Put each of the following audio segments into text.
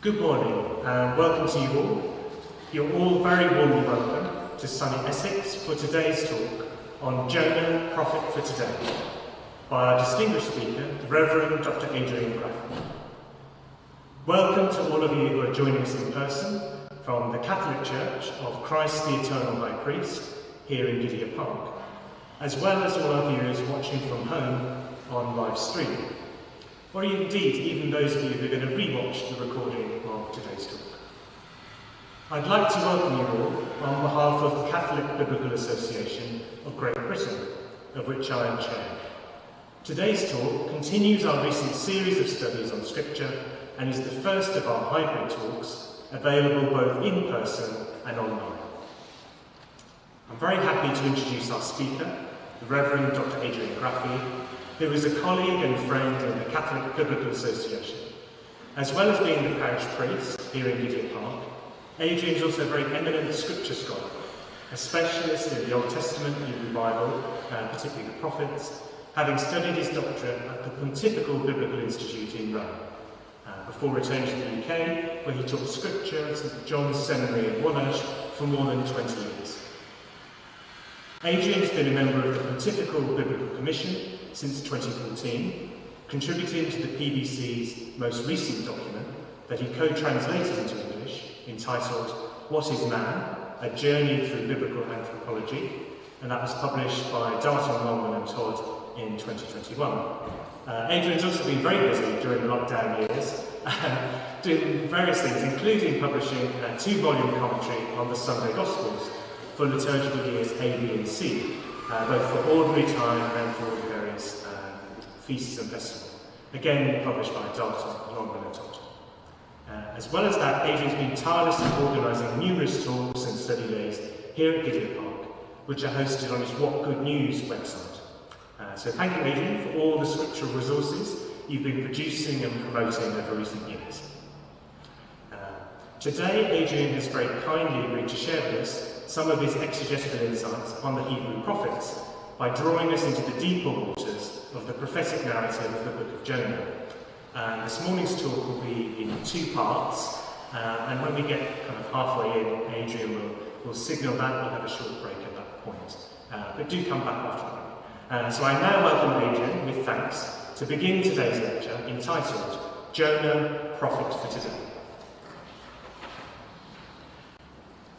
Good morning and welcome to you all. You're all very warmly welcome to sunny Essex for today's talk on Jonah, Prophet for Today by our distinguished speaker, the Reverend Dr. Adrian Graffy. Welcome to all of you who are joining us in person from the Catholic Church of Christ the Eternal High Priest here in Gideon Park, as well as all our viewers watching from home on live stream, or indeed even those of you who are going to re-watch the recording of today's talk. I'd like to welcome you all on behalf of the Catholic Biblical Association of Great Britain, of which I am chair. Today's talk continues our recent series of studies on Scripture and is the first of our hybrid talks, available both in person and online. I'm very happy to introduce our speaker, the Reverend Dr. Adrian Graffy, who is a colleague and friend in the Catholic Biblical Association. As well as being the parish priest here in Gideon Park, Adrian is also a very eminent scripture scholar, a specialist in the Old Testament Hebrew Bible, particularly the prophets, having studied his doctorate at the Pontifical Biblical Institute in Rome, before returning to the UK, where he taught scripture at St. John's Seminary in Woolwich for more than 20 years. Adrian has been a member of the Pontifical Biblical Commission since 2014, contributing to the PBC's most recent document that he co-translated into English, entitled What is Man? A Journey Through Biblical Anthropology, and that was published by Darton, Longman and Todd in 2021. Adrian's also been very busy during the lockdown years, doing various things, including publishing a 2-volume commentary on the Sunday Gospels for liturgical years A, B and C, both for ordinary time and for the various feasts and festivals, again published by Darton, Longman and Todd. As well as that, Adrian's been tireless in organising numerous talks and study days here at Gideon Park, which are hosted on his What Good News website. So thank you, Adrian, for all the scriptural resources you've been producing and promoting over recent years. Today, Adrian has very kindly agreed to share with us some of his exegetical insights on the Hebrew prophets by drawing us into the deeper waters of the prophetic narrative of the book of Jonah. This morning's talk will be in 2 parts, and when we get kind of halfway in, Adrian will signal that. We'll have a short break at that point, but do come back after that. So I now welcome Adrian with thanks to begin today's lecture entitled Jonah, Prophet for Today.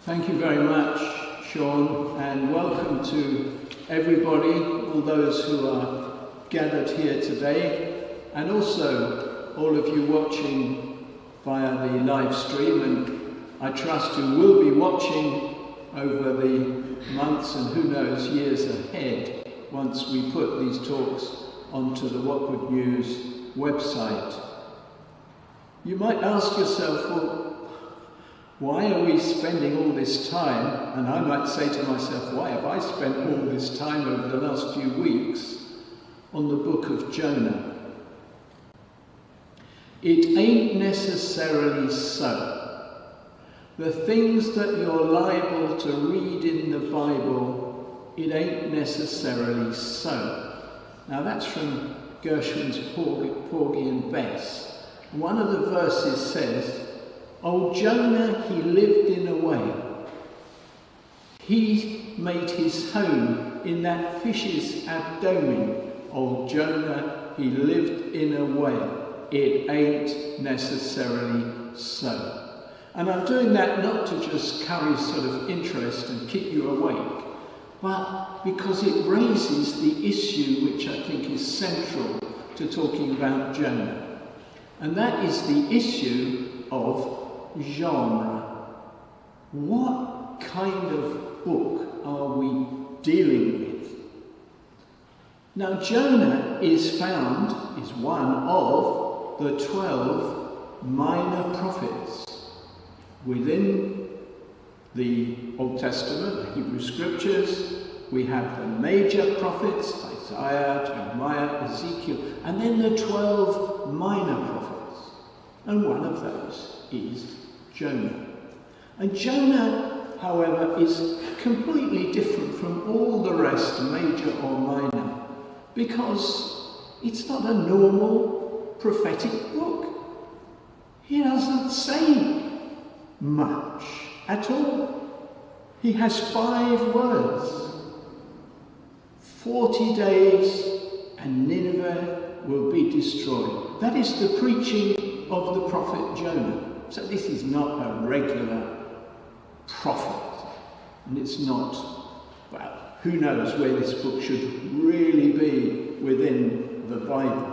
Thank you very much, Sean, and welcome to everybody, all those who are gathered here today, and also all of you watching via the live stream, and I trust you will be watching over the months and who knows, years ahead, once we put these talks onto the What Good News website. You might ask yourself, well, why are we spending all this time? And I might say to myself, why have I spent all this time over the last few weeks on the book of Jonah? It ain't necessarily so. The things that you're liable to read in the Bible, it ain't necessarily so. Now that's from Gershwin's Porgy and Bess. One of the verses says, "Old Jonah, he lived in a whale. He made his home in that fish's abdomen. Old Jonah, he lived in a whale. It ain't necessarily so." And I'm doing that not to just carry sort of interest and keep you awake, but because it raises the issue which I think is central to talking about Jonah. And that is the issue of genre. What kind of book are we dealing with? Now, Jonah is one of the 12 minor prophets within the Old Testament, the Hebrew Scriptures. We have the major prophets, Isaiah, Jeremiah, Ezekiel, and then the 12 minor prophets. And one of those is Jonah. And Jonah, however, is completely different from all the rest, major or minor, because it's not a normal prophetic book. he doesn't say much at all. He has 5 words. 40 days and Nineveh will be destroyed. That is the preaching of the prophet Jonah. So this is not a regular prophet. And it's not, well, who knows where this book should really be within the Bible.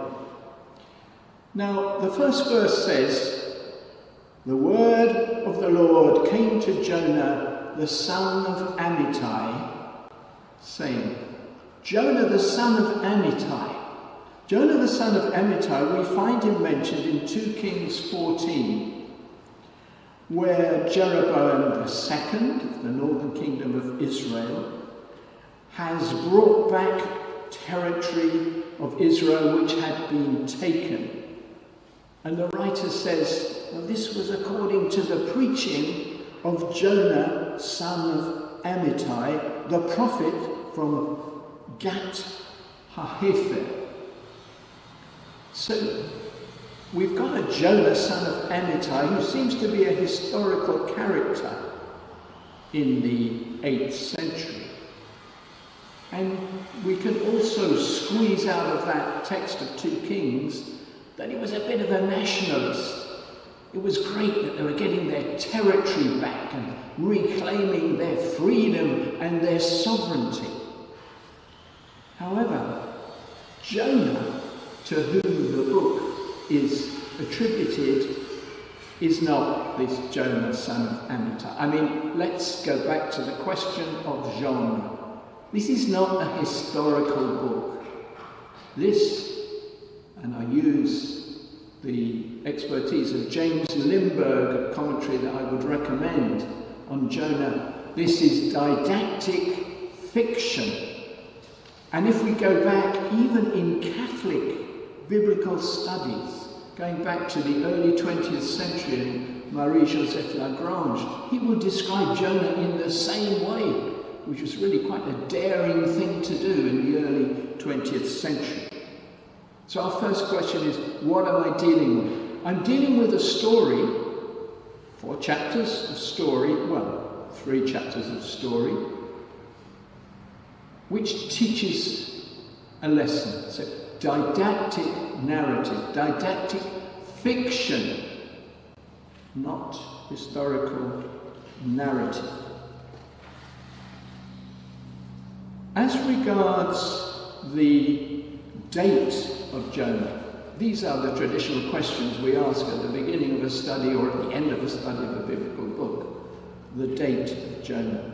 Now, the first verse says, "The word of the Lord came to Jonah, the son of Amittai, saying," Jonah the son of Amittai. Jonah the son of Amittai, we find him mentioned in 2 Kings 14, where Jeroboam II of the northern kingdom of Israel has brought back territory of Israel which had been taken. And the writer says, well, this was according to the preaching of Jonah, son of Amittai, the prophet from Gath-Hepher. So we've got a Jonah, son of Amittai, who seems to be a historical character in the 8th century. And we can also squeeze out of that text of 2 Kings that he was a bit of a nationalist. It was great that they were getting their territory back and reclaiming their freedom and their sovereignty. However, Jonah, to whom the book is attributed, is not this Jonah, son of Amittai. I mean, let's go back to the question of genre. This is not a historical book. This, and I use the expertise of James Limburg, a commentary that I would recommend on Jonah, this is didactic fiction. And if we go back, even in Catholic biblical studies, going back to the early 20th century in Marie-Joseph Lagrange, he will describe Jonah in the same way, which was really quite a daring thing to do in the early 20th century. So our first question is, what am I dealing with? I'm dealing with a story, 4 chapters of story, well, 3 chapters of story, which teaches a lesson. So didactic narrative, didactic fiction, not historical narrative. As regards the date of Jonah, these are the traditional questions we ask at the beginning of a study or at the end of a study of a biblical book. The date of Jonah.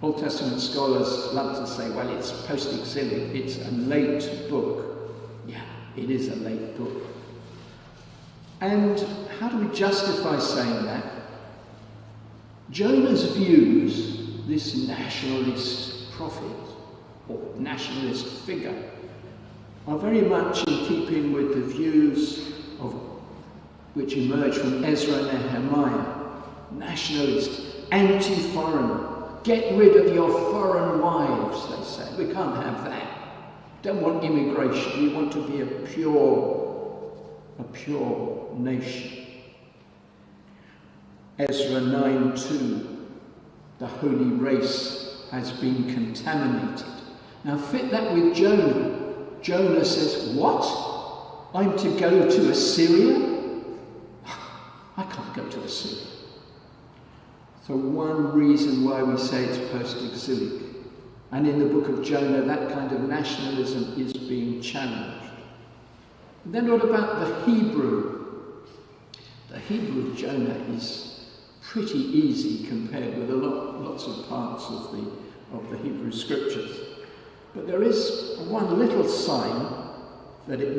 Old Testament scholars love to say, well, it's post-exilic, it's a late book. Yeah, it is a late book. And how do we justify saying that? Jonah's views, this nationalist prophet or nationalist figure, are very much in keeping with the views of which emerge from Ezra and Nehemiah. Nationalist, anti-foreigner. Get rid of your foreign wives, they say. We can't have that. Don't want immigration. We want to be a pure nation. Ezra 9:2. The holy race has been contaminated. Now fit that with Jonah. Jonah says, what? I'm to go to Assyria? I can't go to Assyria. So one reason why we say it's post-exilic. And in the book of Jonah, that kind of nationalism is being challenged. And then what about the Hebrew? The Hebrew of Jonah is pretty easy compared with lots of parts of the Hebrew scriptures. But there is one little sign that it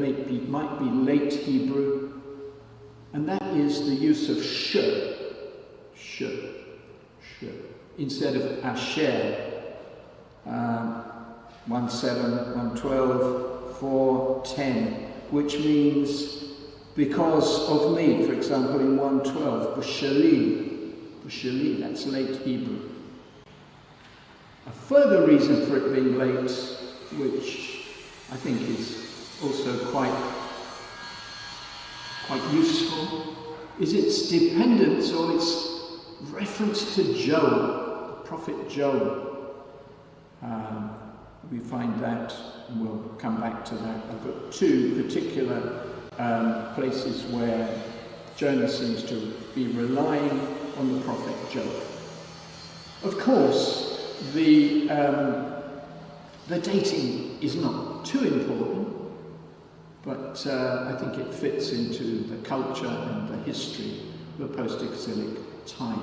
might be late Hebrew, and that is the use of sh, instead of asher. 1:7, 1:12, 4:10, which means because of me, for example, in 1:12, Bushali, that's late Hebrew. A further reason for it being late, which I think is also quite quite useful, is its dependence or its reference to Joel, the prophet Joel. We find that, and we'll come back to that. I've got two particular places where Jonah seems to be relying on the prophet Joel. Of course, the dating is not too important, but I think it fits into the culture and the history of the post-exilic time.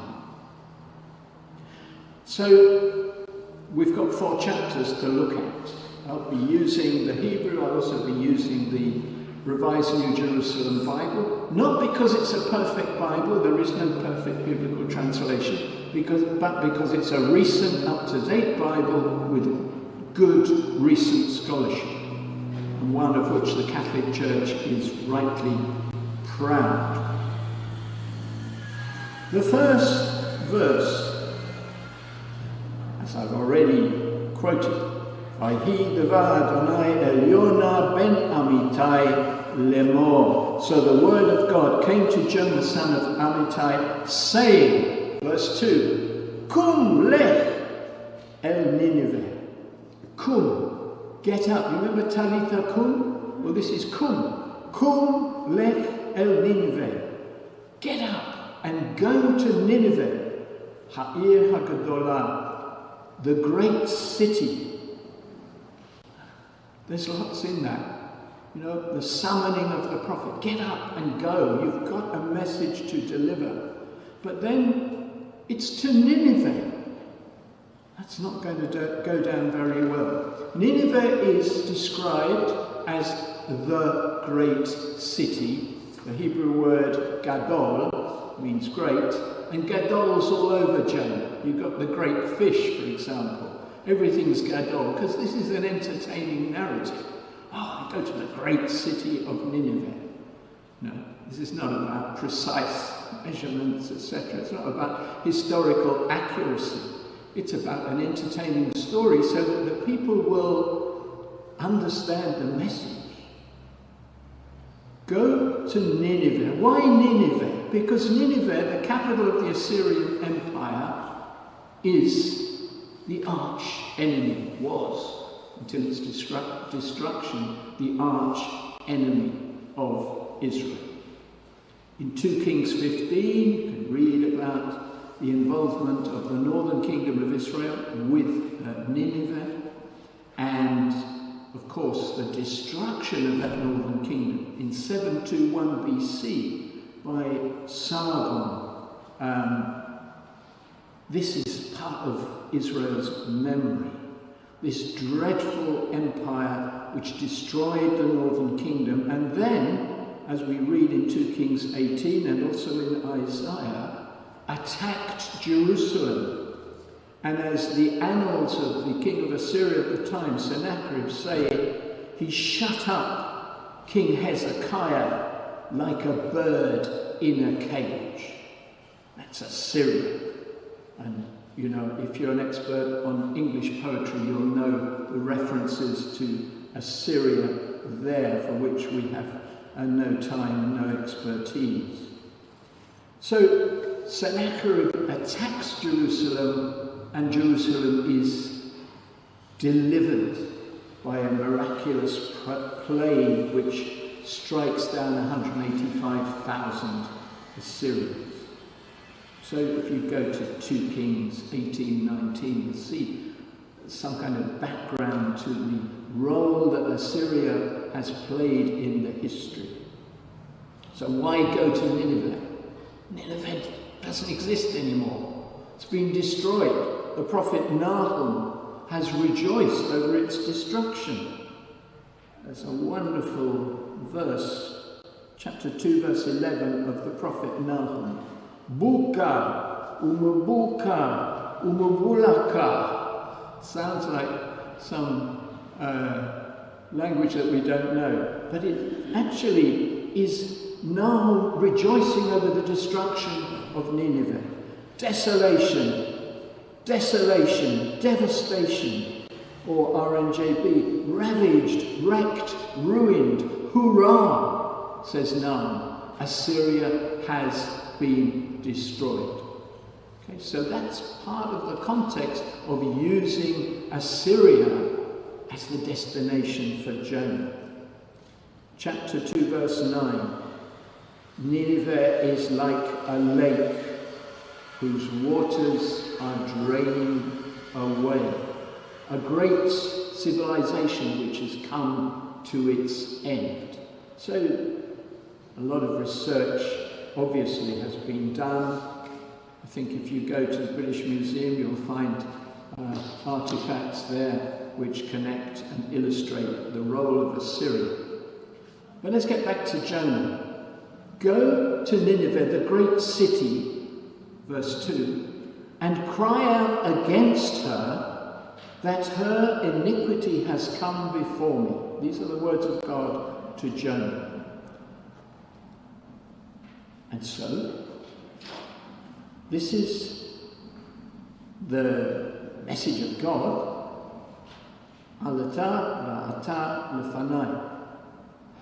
So we've got 4 chapters to look at. I'll be using the Hebrew, I'll also be using the Revised New Jerusalem Bible, not because it's a perfect Bible, there is no perfect biblical translation, but because it's a recent, up-to-date Bible with good recent scholarship, and one of which the Catholic Church is rightly proud. The first verse, as I've already quoted, Vayhi devar Adonai el Jonah ben Amittai lemor. So the word of God came to Jonah, son of Amittai, saying, verse 2, Kum lech el Nineveh. Kum, get up. You remember Talitha Kum? Well, this is Kum. Kum lech el Nineveh. Get up and go to Nineveh, Ha'ir HaGadolah, the great city. There's lots in that. You know, the summoning of the prophet. Get up and go. You've got a message to deliver. But then it's to Nineveh. That's not going to go down very well. Nineveh is described as the great city. The Hebrew word gadol means great, and gadol's all over Jonah. You've got the great fish, for example. Everything's gadol, because this is an entertaining narrative. Oh, you go to the great city of Nineveh. No, this is not about precise measurements, etc. It's not about historical accuracy. It's about an entertaining story so that the people will understand the message. Go to Nineveh. Why Nineveh? Because Nineveh, the capital of the Assyrian Empire, is the arch enemy, was, until its destruction, the arch enemy of Israel. In 2 Kings 15, you can read about the involvement of the northern kingdom of Israel with Nineveh, and of course the destruction of that northern kingdom in 721 BC by Sargon. This is part of Israel's memory. This dreadful empire which destroyed the northern kingdom, and then, as we read in 2 Kings 18 and also in Isaiah, attacked Jerusalem. And as the annals of the king of Assyria at the time, Sennacherib, say, he shut up King Hezekiah like a bird in a cage. That's Assyria. And you know, if you're an expert on English poetry, you'll know the references to Assyria there, for which we have no time and no expertise. So Sennacherib attacks Jerusalem, and Jerusalem is delivered by a miraculous plague which strikes down 185,000 Assyrians. So if you go to 2 Kings 18:19, you'll see some kind of background to the role that Assyria has played in the history. So why go to Nineveh? Nineveh doesn't exist anymore. It's been destroyed. The prophet Nahum has rejoiced over its destruction. There's a wonderful verse, chapter 2, verse 11 of the prophet Nahum. Buka, umubuka, umubulaka. Sounds like some language that we don't know, but it actually is Nahum rejoicing over the destruction of Nineveh. Desolation, desolation, devastation, or RNJB, ravaged, wrecked, ruined. Hurrah, says Nahum. Assyria has been destroyed. Okay, so that's part of the context of using Assyria as the destination for Jonah. Chapter 2, verse 9. Nineveh is like a lake whose waters are draining away. A great civilization which has come to its end. So a lot of research obviously has been done. I think if you go to the British Museum you'll find artifacts there which connect and illustrate the role of Assyria. But let's get back to Jonah. Go to Nineveh, the great city, verse 2, and cry out against her that her iniquity has come before me. These are the words of God to Jonah. And so, this is the message of God. Alata ra'ata lefanai.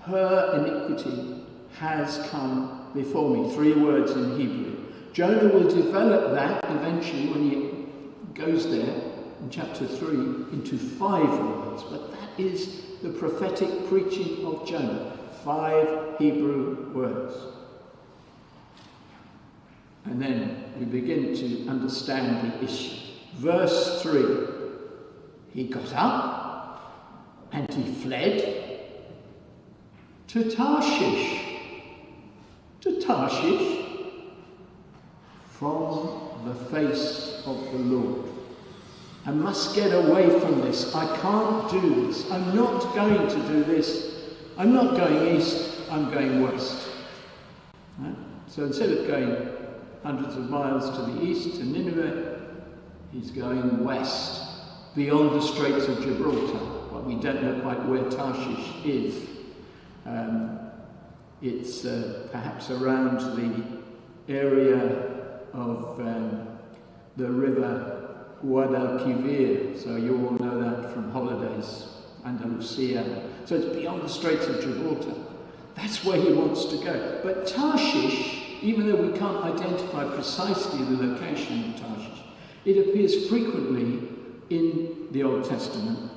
Her iniquity has come before me. 3 words in Hebrew. Jonah will develop that eventually when he goes there in chapter 3 into 5 words. But that is the prophetic preaching of Jonah. 5 Hebrew words. And then we begin to understand the issue. Verse 3. He got up and he fled to Tarshish. To Tarshish from the face of the Lord. I must get away from this. I can't do this. I'm not going to do this. I'm not going east, I'm going west. Right? So instead of going hundreds of miles to the east, to Nineveh, he's going west, beyond the Straits of Gibraltar. Well, we don't know quite where Tarshish is. It's perhaps around the area of the river Guadalquivir, so you all know that from holidays, Andalusia. So it's beyond the Straits of Gibraltar. That's where he wants to go. But Tarshish, even though we can't identify precisely the location of Tarshish, it appears frequently in the Old Testament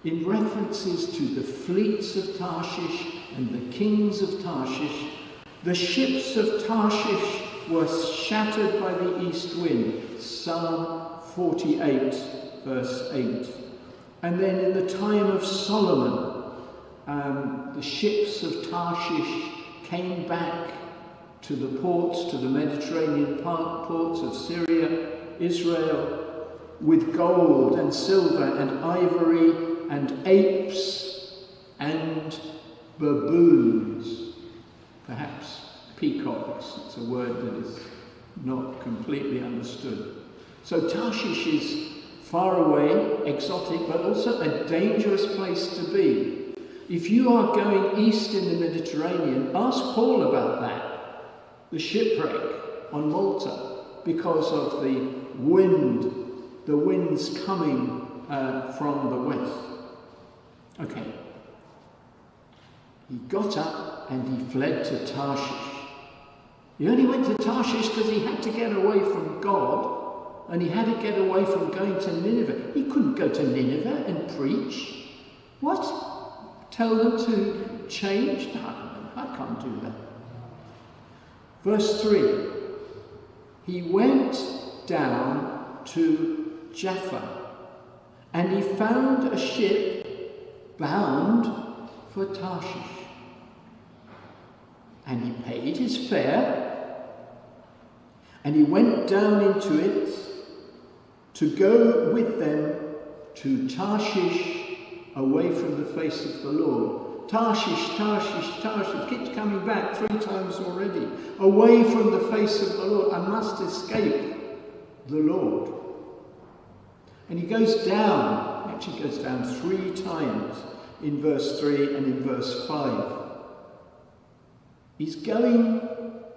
in references to the fleets of Tarshish and the kings of Tarshish. The ships of Tarshish were shattered by the east wind. Psalm 48, verse 8. And then in the time of Solomon, the ships of Tarshish came back to the ports, to the Mediterranean ports of Syria, Israel, with gold and silver and ivory and apes and baboons, perhaps peacocks. It's a word that is not completely understood. So Tarshish is far away, exotic, but also a dangerous place to be. If you are going east in the Mediterranean, ask Paul about that, the shipwreck on Malta, because of the winds coming from the west. Okay. He got up and he fled to Tarshish. He only went to Tarshish because he had to get away from God, and he had to get away from going to Nineveh. He couldn't go to Nineveh and preach. What? Tell them to change? No, I can't do that. Verse 3. He went down to Jaffa, and he found a ship bound for Tarshish. And he paid his fare, and he went down into it to go with them to Tarshish, away from the face of the Lord. Tarshish, Tarshish, Tarshish, keeps coming back 3 times already. Away from the face of the Lord. I must escape the Lord. And he goes down, actually goes down 3 times in verse 3 and in verse 5. He's going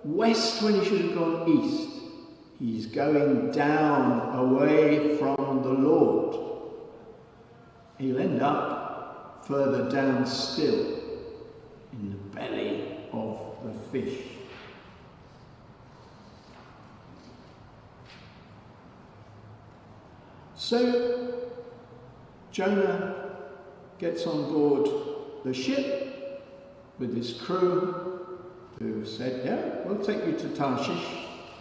west when he should have gone east. He's going down away from the Lord. He'll end up further down still, in the belly of the fish. So Jonah gets on board the ship with his crew, who said, yeah, we'll take you to Tarshish,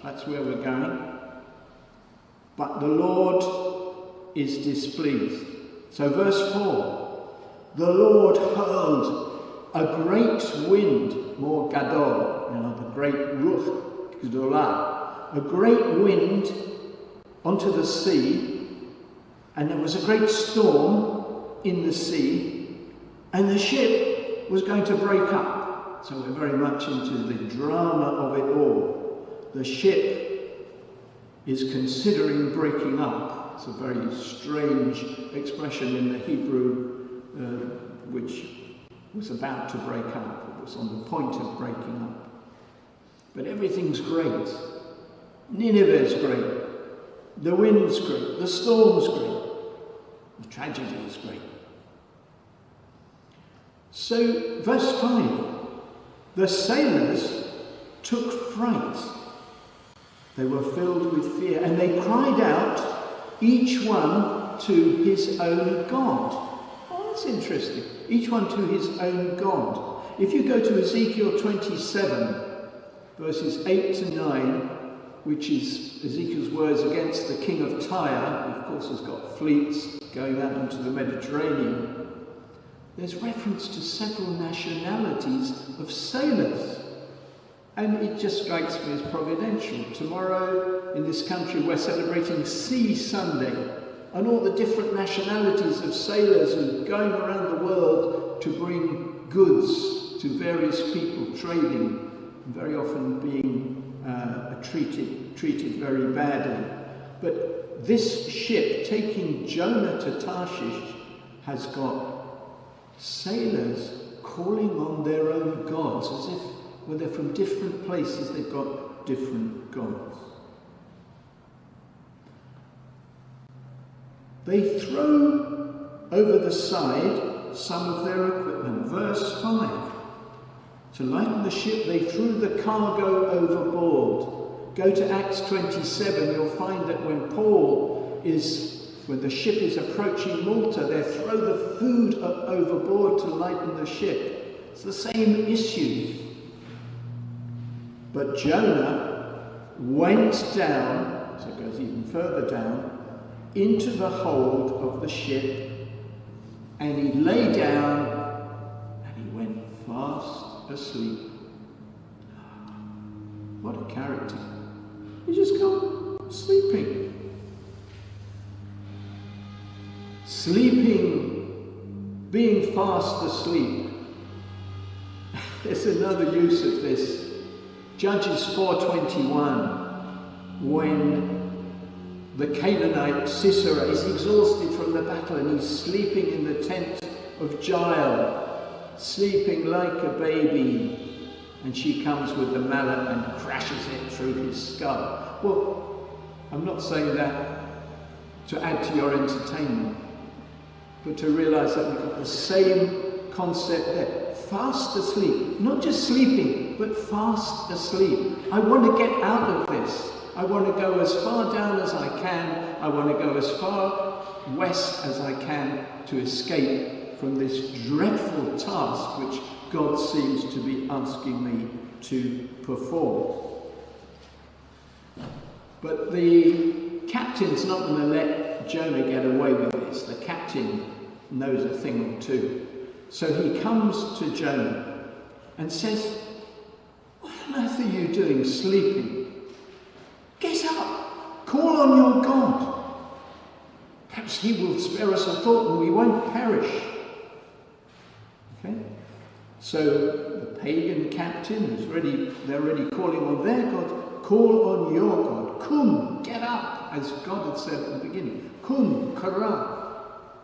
that's where we're going. But the Lord is displeased. So verse 4, the Lord hurled a great wind, more gadol, the great ruch, gdolah, a great wind onto the sea, and there was a great storm in the sea, and the ship was going to break up. So we're very much into the drama of it all. The ship is considering breaking up. It's a very strange expression in the Hebrew, which was about to break up. It was on the point of breaking up. But everything's great. Nineveh's great. The wind's great. The storm's great. The tragedy is great. So, verse 5, the sailors took fright. They were filled with fear, and they cried out, each one to his own God. Oh, that's interesting. Each one to his own God. If you go to Ezekiel 27, verses 8 to 9, which is Ezekiel's words against the king of Tyre, who of course has got fleets going out into the Mediterranean, there's reference to several nationalities of sailors. And it just strikes me as providential. Tomorrow in this country we're celebrating Sea Sunday, and all the different nationalities of sailors who are going around the world to bring goods to various people trading, and very often being treated very badly. But this ship taking Jonah to Tarshish has got sailors calling on their own gods, as if when they're from different places they've got different gods. They throw over the side some of their equipment. Verse 5. To lighten the ship, they threw the cargo overboard. Go to Acts 27, you'll find that when the ship is approaching Malta, they throw the food overboard to lighten the ship. It's the same issue. But Jonah went down, so it goes even further down, into the hold of the ship, and he lay down and he went fast asleep. What a character. He just got sleeping. Sleeping, being fast asleep. There's another use of this. Judges 4:21, when the Canaanite Sisera is exhausted from the battle and he's sleeping in the tent of Jael, sleeping like a baby, and she comes with the mallet and crashes it through his skull. Well, I'm not saying that to add to your entertainment, but to realise that we've got the same concept there. Fast asleep, not just sleeping, but fast asleep. I want to get out of this. I want to go as far down as I can. I want to go as far west as I can to escape from this dreadful task which God seems to be asking me to perform. But the captain's not going to let Jonah get away with this. The captain knows a thing or two. So he comes to Jonah and says, "What on earth are you doing sleeping? Get up, call on your God. Perhaps he will spare us a thought and we won't perish." Okay? So the pagan captain they're already calling on their God. Call on your God. Kum, get up, as God had said at the beginning. Kum, kara,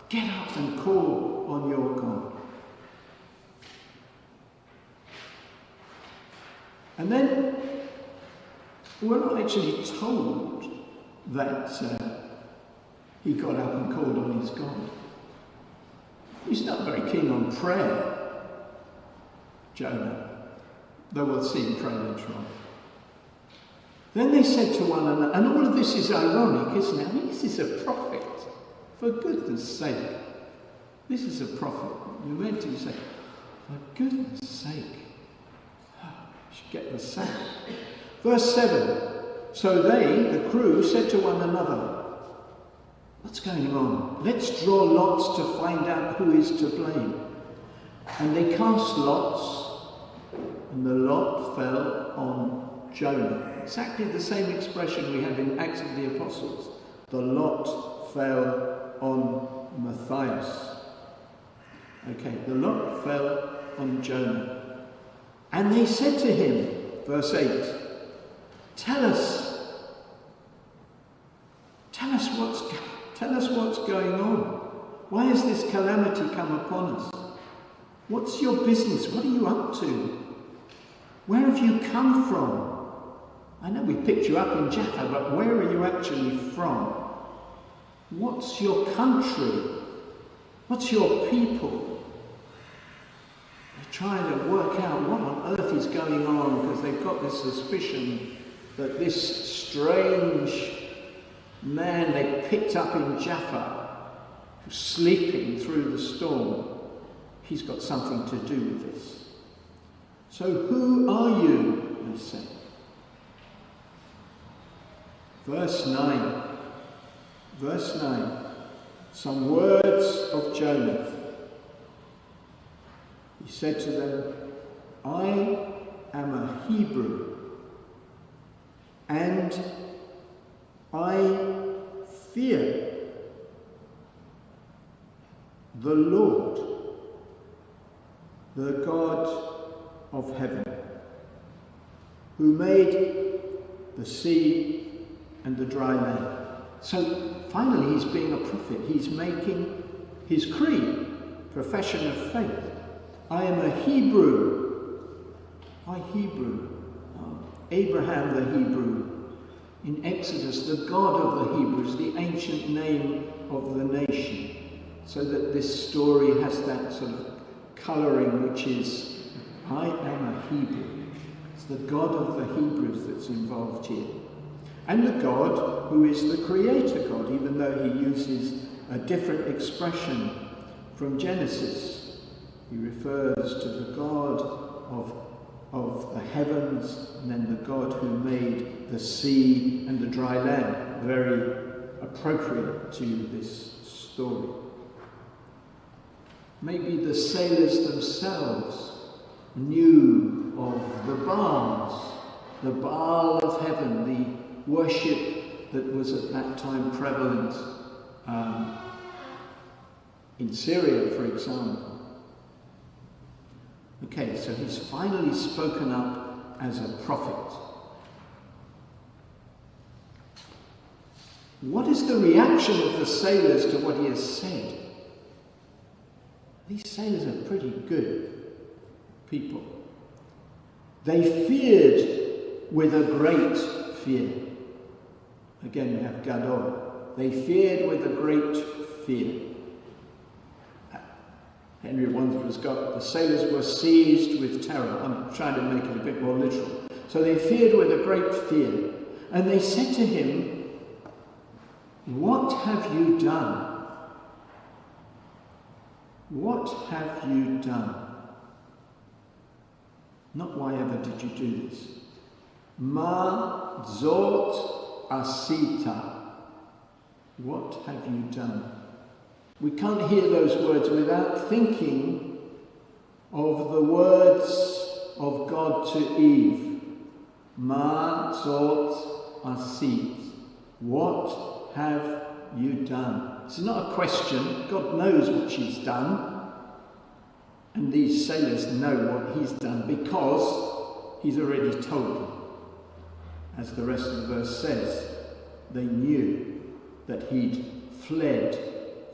get up and call on your God. And then we're not actually told that he got up and called on his God. He's not very keen on prayer, Jonah, though we'll see him pray later on. Then they said to one another, and all of this is ironic, isn't it? I mean, this is a prophet. For goodness sake. This is a prophet. You're meant to say, for goodness sake. You should get the sack. Verse 7. So they, the crew, said to one another, what's going on? Let's draw lots to find out who is to blame. And they cast lots, and the lot fell on Jonah. Exactly the same expression we have in Acts of the Apostles. The lot fell on Matthias. Okay, the lot fell on Jonah. And they said to him, verse 8, Tell us what's going on. Why has this calamity come upon us? What's your business? What are you up to? Where have you come from? I know we picked you up in Jaffa, but where are you actually from? What's your country? What's your people? They're trying to work out what on earth is going on because they've got this suspicion that this strange man they picked up in Jaffa, sleeping through the storm, he's got something to do with this. So who are you? They say. Verse 9. Verse 9. Some words of Jonah. He said to them, I am a Hebrew, and I fear the Lord, the God of heaven, who made the sea and the dry land. So finally he's being a prophet. He's making his creed, profession of faith. I am a Hebrew. Why Hebrew? Abraham the Hebrew. In Exodus, the God of the Hebrews, the ancient name of the nation. So that this story has that sort of colouring which is, I am a Hebrew. It's the God of the Hebrews that's involved here. And the God who is the Creator God, even though he uses a different expression from Genesis. He refers to the God of the heavens and then the God who made the sea and the dry land. Very appropriate to this story. Maybe the sailors themselves knew of the Baal of heaven, the worship that was at that time prevalent in Syria, for example. Okay, so he's finally spoken up as a prophet. What is the reaction of the sailors to what he has said? These sailors are pretty good people. They feared with a great fear. Again, we have Gadol. They feared with a great fear. Henry Wandsworth's got, the sailors were seized with terror. I'm trying to make it a bit more literal. So they feared with a great fear. And they said to him, what have you done? What have you done? Not why ever did you do this. Ma zot asita. What have you done? We can't hear those words without thinking of the words of God to Eve. Ma zot asit. What have you done? This is not a question. God knows what she's done. And these sailors know what he's done because he's already told them. As the rest of the verse says, they knew that he'd fled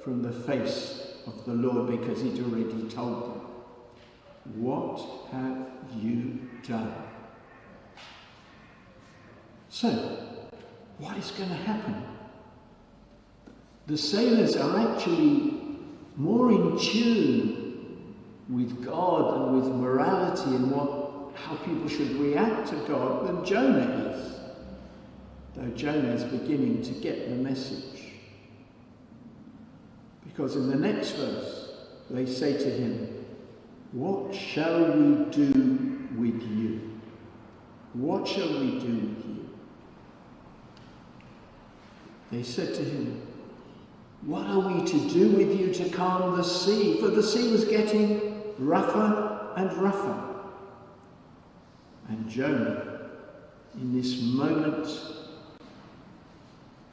from the face of the Lord because he'd already told them. What have you done? So, what is going to happen? The sailors are actually more in tune with God and with morality and how people should react to God than Jonah is. Though Jonah is beginning to get the message. Because in the next verse, they say to him, "What shall we do with you? What shall we do with you?" They said to him, "What are we to do with you to calm the sea?" For the sea was getting rougher and rougher. And Jonah, in this moment,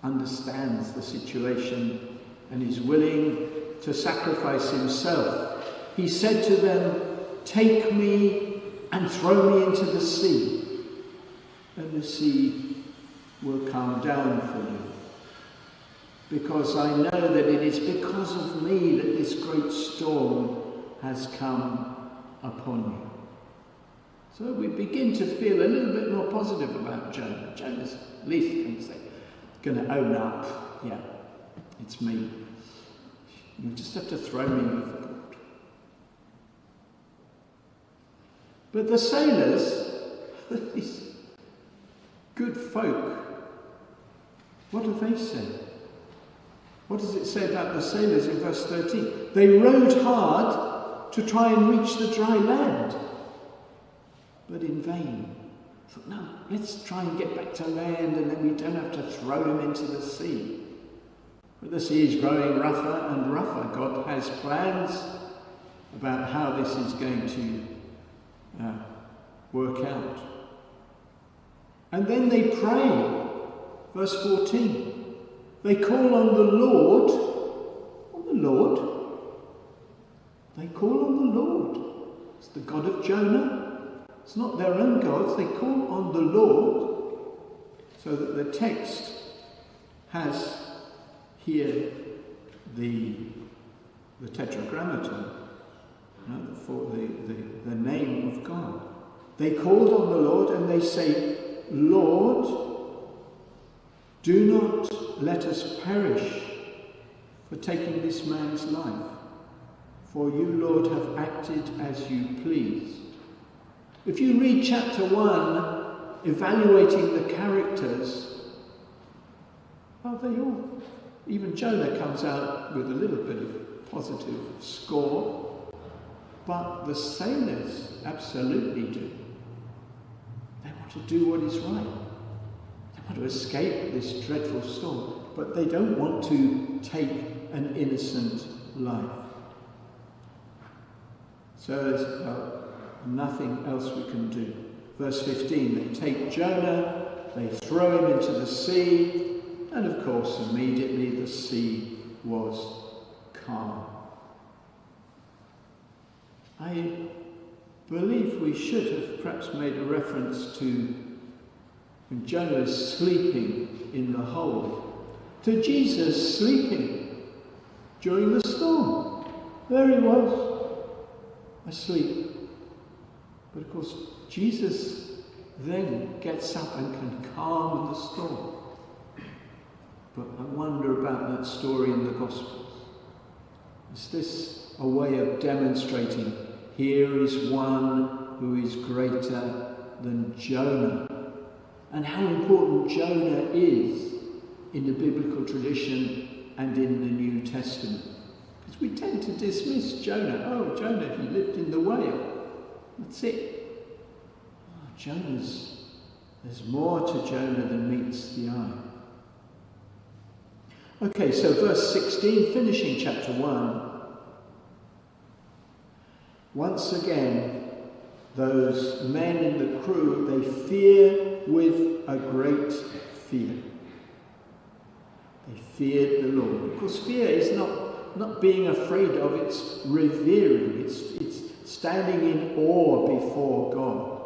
understands the situation and is willing to sacrifice himself. He said to them, "Take me and throw me into the sea, and the sea will calm down for you. Because I know that it is because of me that this great storm has come upon you." So we begin to feel a little bit more positive about Jonah. Jonah's at least going to own up. "Yeah, it's me. You just have to throw me overboard." But the sailors, these good folk, what do they say? What does it say about the sailors in verse 13? They rowed hard to try and reach the dry land, but in vain. I thought, no, let's try and get back to land and then we don't have to throw him into the sea. But the sea is growing rougher and rougher. God has plans about how this is going to work out. And then they pray. Verse 14. They call on the Lord. On the Lord? They call on the Lord. It's the God of Jonah. It's not their own gods. They call on the Lord. So that the text has here the tetragrammaton, for the name of God. They called on the Lord and they say, "Lord, do not let us perish for taking this man's life, for you, Lord, have acted as you pleased." If you read chapter 1, evaluating the characters, even Jonah comes out with a little bit of positive score, but the sailors absolutely do. They want to do what is right. They want to escape this dreadful storm, but they don't want to take an innocent life. So there's nothing else we can do. Verse 15, they take Jonah, they throw him into the sea, and of course immediately the sea was calm. I believe we should have perhaps made a reference to when Jonah is sleeping in the hold, to Jesus sleeping during the storm. There he was, asleep. But of course, Jesus then gets up and can calm the storm. But I wonder about that story in the Gospels. Is this a way of demonstrating here is one who is greater than Jonah? And how important Jonah is in the biblical tradition and in the New Testament. Because we tend to dismiss Jonah. Oh, Jonah, he lived in the whale. That's it. Oh, there's more to Jonah than meets the eye. Okay, so verse 16, finishing chapter 1. Once again, those men in the crew, they fear with a great fear. They feared the Lord. Of course, fear is not being afraid of, it's revering. It's standing in awe before God.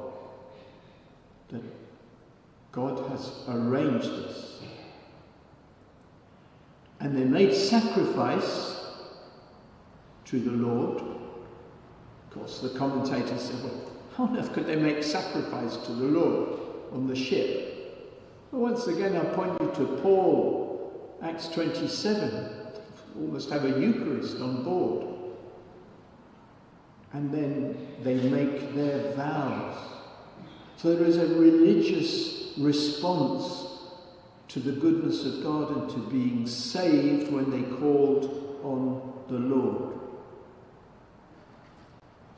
That God has arranged this. And they made sacrifice to the Lord. Of course, the commentators said, well, how on earth could they make sacrifice to the Lord on the ship? Well, once again, I'll point you to Paul, Acts 27. Almost have a Eucharist on board. And then they make their vows. So there is a religious response to the goodness of God and to being saved when they called on the Lord.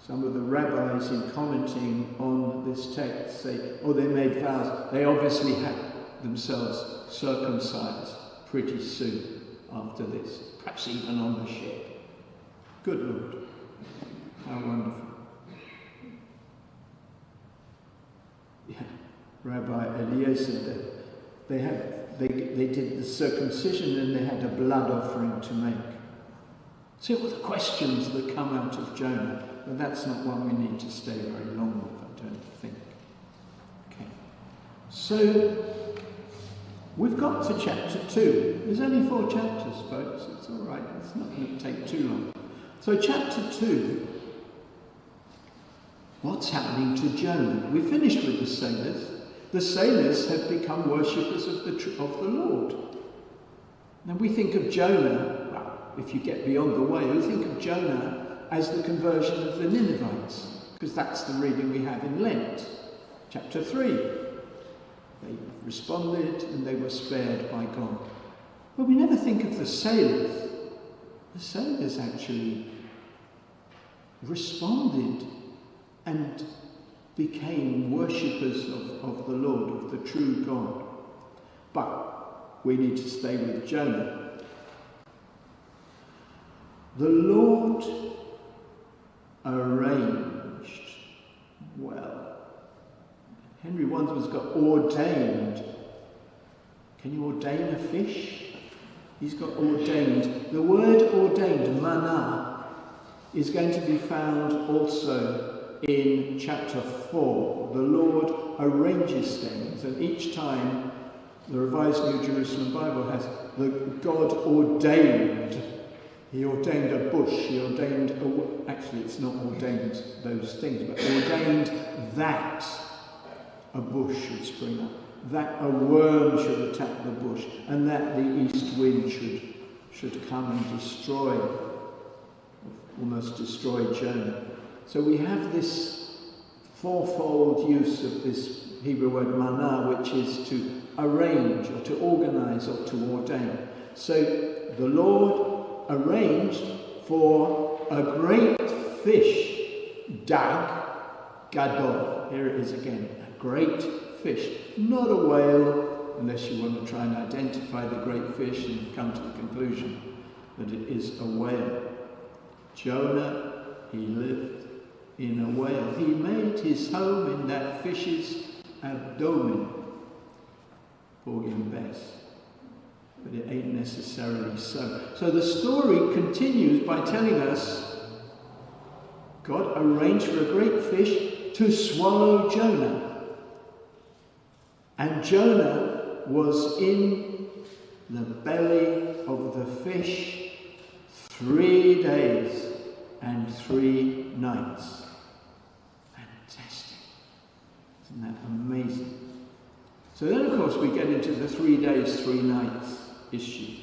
Some of the rabbis, in commenting on this text, say, oh, they made vows. They obviously had themselves circumcised pretty soon after this, perhaps even on the ship. Good Lord, how wonderful. Yeah, Rabbi Eliezer, they did the circumcision and they had a blood offering to make. See all the questions that come out of Jonah, but that's not one we need to stay very long with, I don't think. Okay, so we've got to chapter 2. There's only 4 chapters, folks. It's all right. It's not going to take too long. So chapter 2, what's happening to Jonah? We finished with the sailors. The sailors have become worshippers of the Lord. Now we think of Jonah, well, if you get beyond the whale, you think of Jonah as the conversion of the Ninevites, because that's the reading we have in Lent. Chapter 3. They responded and they were spared by God. But we never think of the sailors. The sailors actually responded and became worshippers of the Lord, of the true God. But we need to stay with Jonah. The Lord arranged, well, Henry Wandsworth's got ordained. Can you ordain a fish? He's got ordained. The word ordained, mana, is going to be found also in chapter 4. The Lord arranges things, and each time the Revised New Jerusalem Bible has the God ordained. He ordained a bush, he ordained actually it's not ordained those things, but ordained that a bush should spring up, that a worm should attack the bush, and that the east wind should come and destroy, almost destroy Jonah. So we have this fourfold use of this Hebrew word mana, which is to arrange or to organize or to ordain. So the Lord arranged for a great fish, dag gadol. Here it is again, a great fish, not a whale, unless you want to try and identify the great fish and come to the conclusion that it is a whale. Jonah, he lived in a whale. He made his home in that fish's abdomen. Poor him best. But it ain't necessarily so. So the story continues by telling us God arranged for a great fish to swallow Jonah. And Jonah was in the belly of the fish 3 days and 3 nights. Fantastic. Isn't that amazing? So then, of course, we get into the 3 days, 3 nights issue.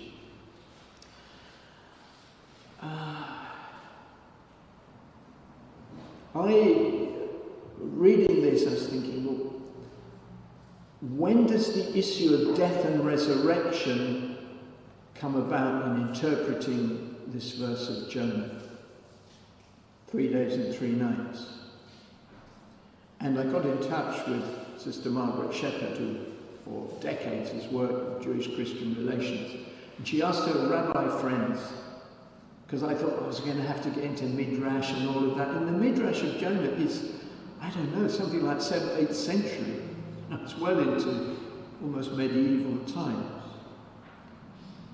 Reading this, I was thinking, well, when does the issue of death and resurrection come about in interpreting this verse of Jonah? 3 days and 3 nights. And I got in touch with Sister Margaret Shepherd, who for decades has worked with Jewish-Christian relations. And she asked her rabbi friends, because I thought I was going to have to get into Midrash and all of that. And the Midrash of Jonah is, I don't know, something like 7th, 8th century. It's well into almost medieval times.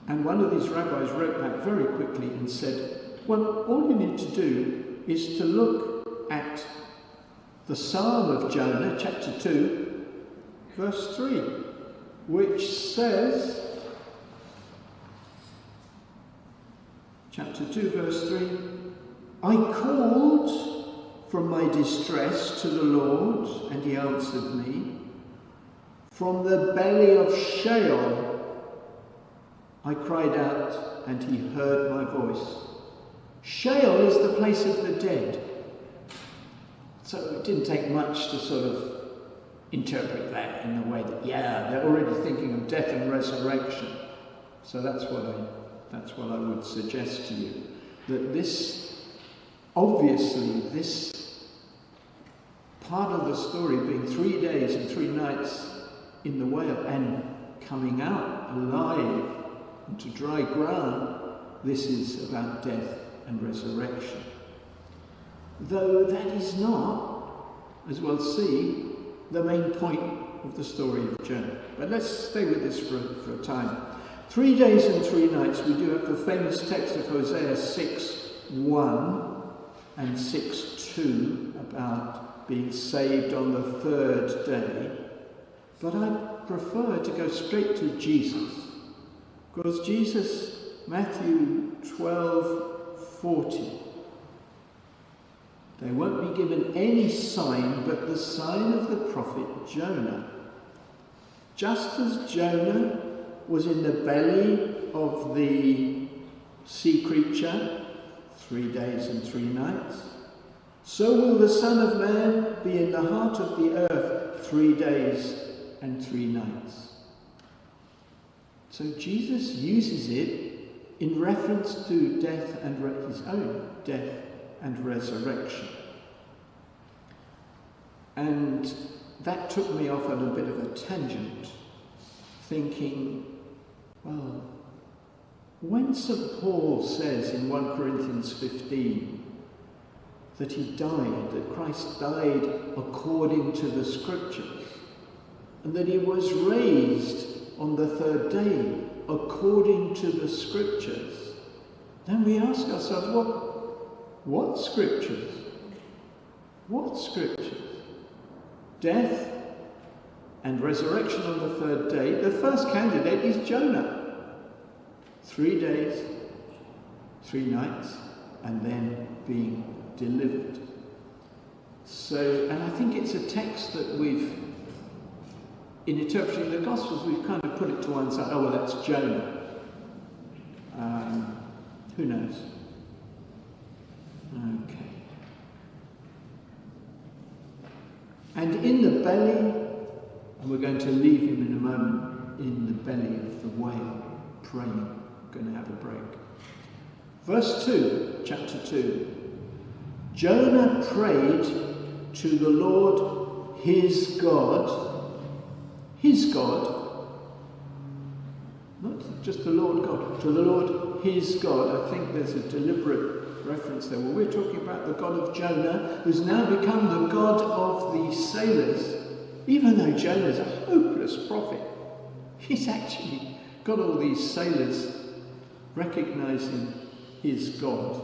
And one of these rabbis wrote back very quickly and said, well, all you need to do is to look at the Psalm of Jonah, chapter 2, verse 3, which says, chapter 2, verse 3, I called from my distress to the Lord, and he answered me. From the belly of Sheol I cried out, and he heard my voice. Sheol is the place of the dead. So it didn't take much to sort of interpret that in the way that, yeah, they're already thinking of death and resurrection. So that's what That's what I would suggest to you. That obviously this part of the story being 3 days and 3 nights in the whale and coming out alive into dry ground, this is about death and resurrection. Though that is not, as we'll see, the main point of the story of Jonah. But let's stay with this for a time. 3 days and 3 nights, we do have the famous text of Hosea 6:1 and 6:2 about being saved on the 3rd day. But I prefer to go straight to Jesus, because Jesus, Matthew 12:40, they won't be given any sign but the sign of the prophet Jonah. Just as Jonah was in the belly of the sea creature 3 days and 3 nights, so will the Son of Man be in the heart of the earth 3 days and 3 nights. So Jesus uses it in reference to death and his own death and resurrection. And that took me off on a bit of a tangent, thinking, well, when St. Paul says in 1 Corinthians 15 that he died, that Christ died according to the scriptures, and that he was raised on the 3rd day according to the scriptures, then we ask ourselves, what scriptures? What scriptures? Death and resurrection on the 3rd day. The first candidate is Jonah. 3 days, 3 nights, and then being delivered. So, and I think it's a text that in interpreting the Gospels, we've kind of put it to one side. Oh, well, that's Jonah. Who knows? Okay. And in the belly, and we're going to leave him in a moment, in the belly of the whale, praying. We're going to have a break. Verse 2, chapter 2. Jonah prayed to the Lord his God, not just the Lord God, to the Lord his God. I think there's a deliberate reference there. Well, we're talking about the God of Jonah, who's now become the God of the sailors. Even though Jonah's a hopeless prophet, he's actually got all these sailors recognizing his God.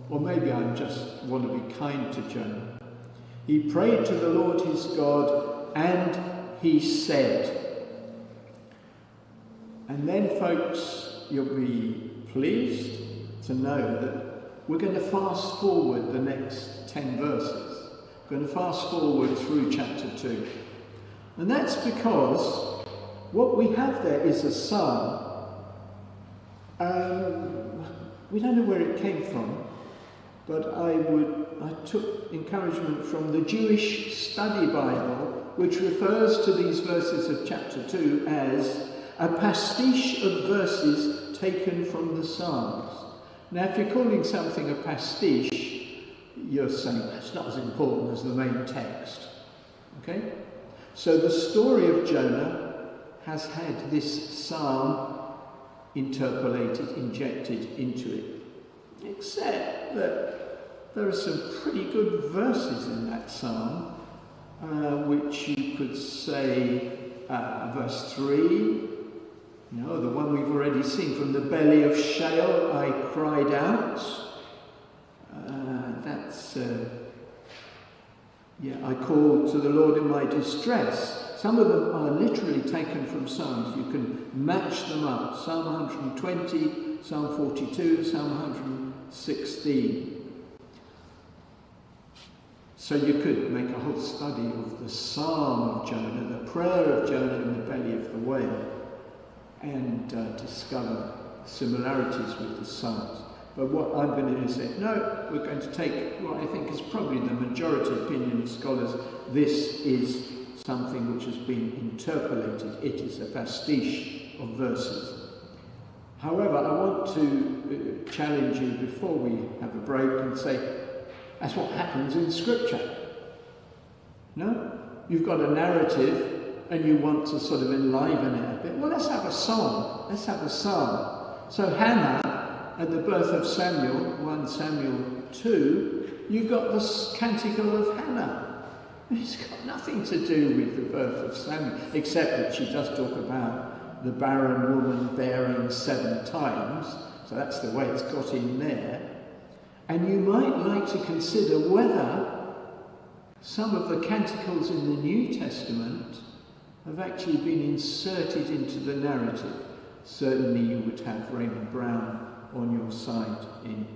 Or maybe I just want to be kind to Jonah. He prayed to the Lord his God, and he said. And then, folks, you'll be pleased to know that we're going to fast forward the next 10 verses. We're going to fast forward through chapter 2. And that's because what we have there is a psalm. We don't know where it came from, but I took encouragement from the Jewish Study Bible, which refers to these verses of chapter 2 as a pastiche of verses taken from the Psalms. Now, if you're calling something a pastiche, you're saying that's not as important as the main text. Okay? So the story of Jonah has had this psalm interpolated, injected into it. Except that there are some pretty good verses in that psalm, which you could say, verse 3, the one we've already seen, from the belly of Sheol I cried out. I called to the Lord in my distress. Some of them are literally taken from Psalms. You can match them up. Psalm 120, Psalm 42, Psalm 116. So you could make a whole study of the Psalm of Jonah, the prayer of Jonah in the belly of the whale, and discover similarities with the Psalms. But what I'm going to do is say, no, we're going to take what I think is probably the majority opinion of scholars. This is something which has been interpolated. It is a pastiche of verses. However, I want to challenge you before we have a break and say, that's what happens in Scripture. No? You've got a narrative and you want to sort of enliven it a bit. Well, let's have a song. Let's have a psalm. So Hannah, at the birth of Samuel, 1 Samuel 2, you've got the Canticle of Hannah. It's got nothing to do with the birth of Samuel, except that she does talk about the barren woman bearing 7 times. So that's the way it's got in there. And you might like to consider whether some of the canticles in the New Testament have actually been inserted into the narrative. Certainly you would have Raymond Brown on your side in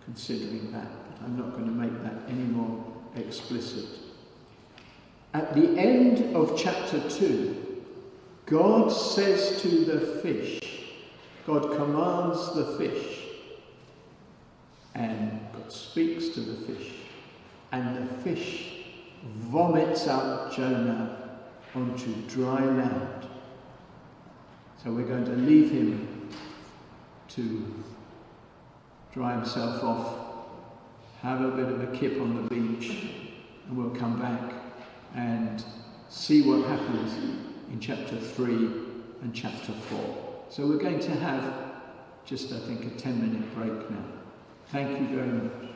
considering that. But I'm not going to make that any more explicit. At the end of chapter 2, God says to the fish, God commands the fish, and God speaks to the fish, and the fish vomits out Jonah onto dry land. So we're going to leave him to dry himself off, have a bit of a kip on the beach, and we'll come back and see what happens in chapter 3 and chapter 4. So we're going to have just, I think, a 10-minute break now. Thank you very much.